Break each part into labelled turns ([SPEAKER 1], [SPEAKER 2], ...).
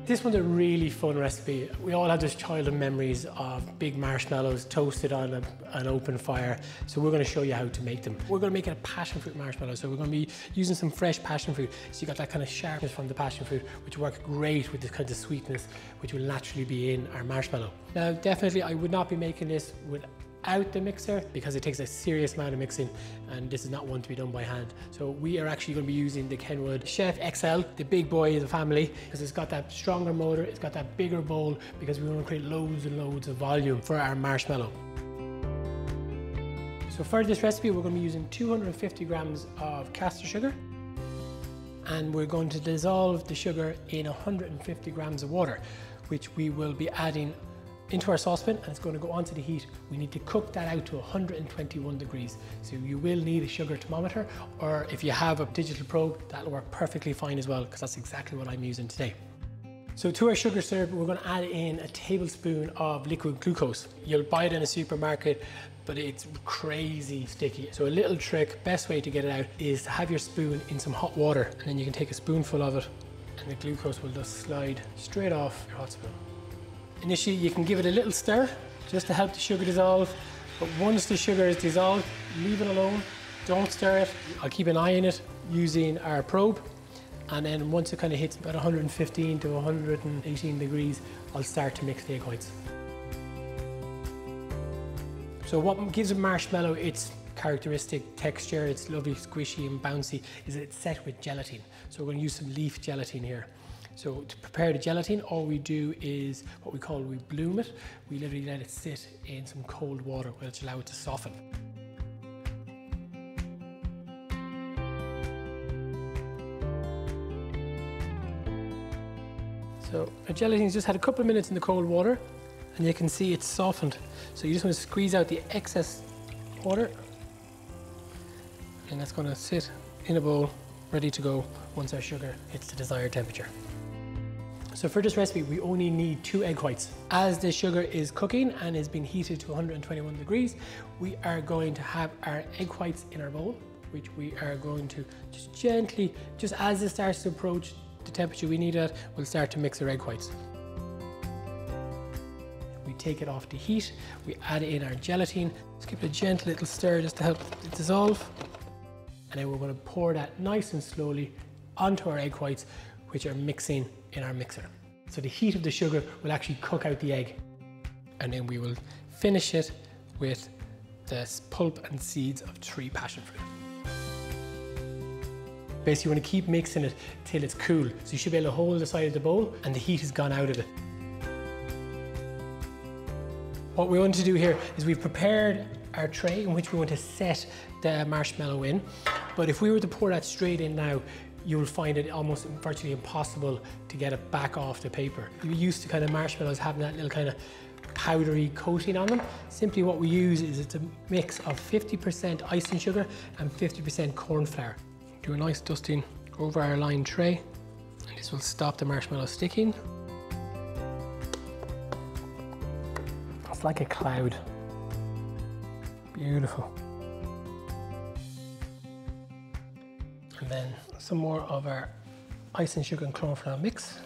[SPEAKER 1] This one's a really fun recipe. We all have those childhood memories of big marshmallows toasted on an open fire. So we're going to show you how to make them. We're going to make it a passion fruit marshmallow. So we're going to be using some fresh passion fruit. So you got that kind of sharpness from the passion fruit, which works great with this kind of sweetness, which will naturally be in our marshmallow. Now, definitely I would not be making this without the mixer because it takes a serious amount of mixing, and this is not one to be done by hand. So we are actually going to be using the Kenwood Chef XL, the big boy of the family, because it's got that stronger motor, it's got that bigger bowl, because we want to create loads and loads of volume for our marshmallow. So for this recipe, we're going to be using 250 grams of caster sugar, and we're going to dissolve the sugar in 150 grams of water, which we will be adding into our saucepan, and it's going to go onto the heat. We need to cook that out to 121 degrees. So you will need a sugar thermometer, or if you have a digital probe, that'll work perfectly fine as well, because that's exactly what I'm using today. So to our sugar syrup, we're going to add in a tablespoon of liquid glucose. You'll buy it in a supermarket, but it's crazy sticky. So a little trick, best way to get it out, is to have your spoon in some hot water, and then you can take a spoonful of it, and the glucose will just slide straight off your hot spoon. Initially, you can give it a little stir just to help the sugar dissolve, but once the sugar is dissolved, leave it alone, don't stir it. I'll keep an eye on it using our probe, and then once it kind of hits about 115 to 118 degrees, I'll start to mix the egg whites. So what gives a marshmallow its characteristic texture, it's lovely, squishy and bouncy, is that it's set with gelatin. So we're going to use some leaf gelatin here. So to prepare the gelatin, all we do is what we bloom it. We literally let it sit in some cold water, which allows it to soften. So our gelatin's just had a couple of minutes in the cold water, and you can see it's softened. So you just want to squeeze out the excess water, and that's going to sit in a bowl, ready to go once our sugar hits the desired temperature. So for this recipe, we only need 2 egg whites. As the sugar is cooking and is being heated to 121 degrees, we are going to have our egg whites in our bowl, which we are going to just gently, just as it starts to approach the temperature we need at, we'll start to mix our egg whites. We take it off the heat, we add in our gelatin, just give it a gentle little stir just to help it dissolve. And then we're going to pour that nice and slowly onto our egg whites, which are mixing in our mixer. So the heat of the sugar will actually cook out the egg. And then we will finish it with the pulp and seeds of 3 passion fruit. Basically, you want to keep mixing it till it's cool. So you should be able to hold the side of the bowl and the heat has gone out of it. What we want to do here is we've prepared our tray in which we want to set the marshmallow in. But if we were to pour that straight in now, you will find it almost virtually impossible to get it back off the paper. You're used to kind of marshmallows having that little kind of powdery coating on them. Simply what we use is it's a mix of 50% icing sugar and 50% corn flour. Do a nice dusting over our lined tray, and this will stop the marshmallow sticking. It's like a cloud. Beautiful. And then some more of our icing sugar and corn flour mix.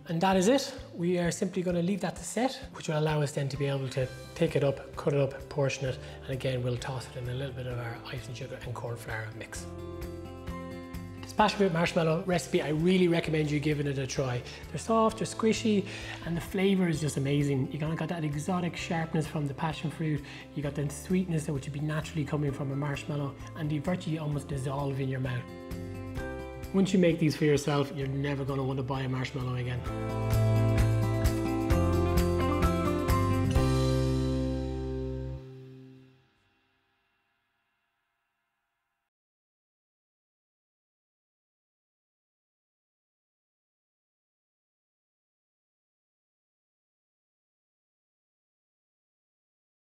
[SPEAKER 1] And that is it. We are simply going to leave that to set, which will allow us then to be able to pick it up, cut it up, portion it, and again we'll toss it in a little bit of our icing sugar and corn flour mix. This Passionfruit marshmallow recipe, I really recommend you giving it a try. They're soft, they're squishy, and the flavour is just amazing. You got that exotic sharpness from the passion fruit, you got the sweetness which would be naturally coming from a marshmallow, and they virtually almost dissolve in your mouth. Once you make these for yourself, you're never going to want to buy a marshmallow again.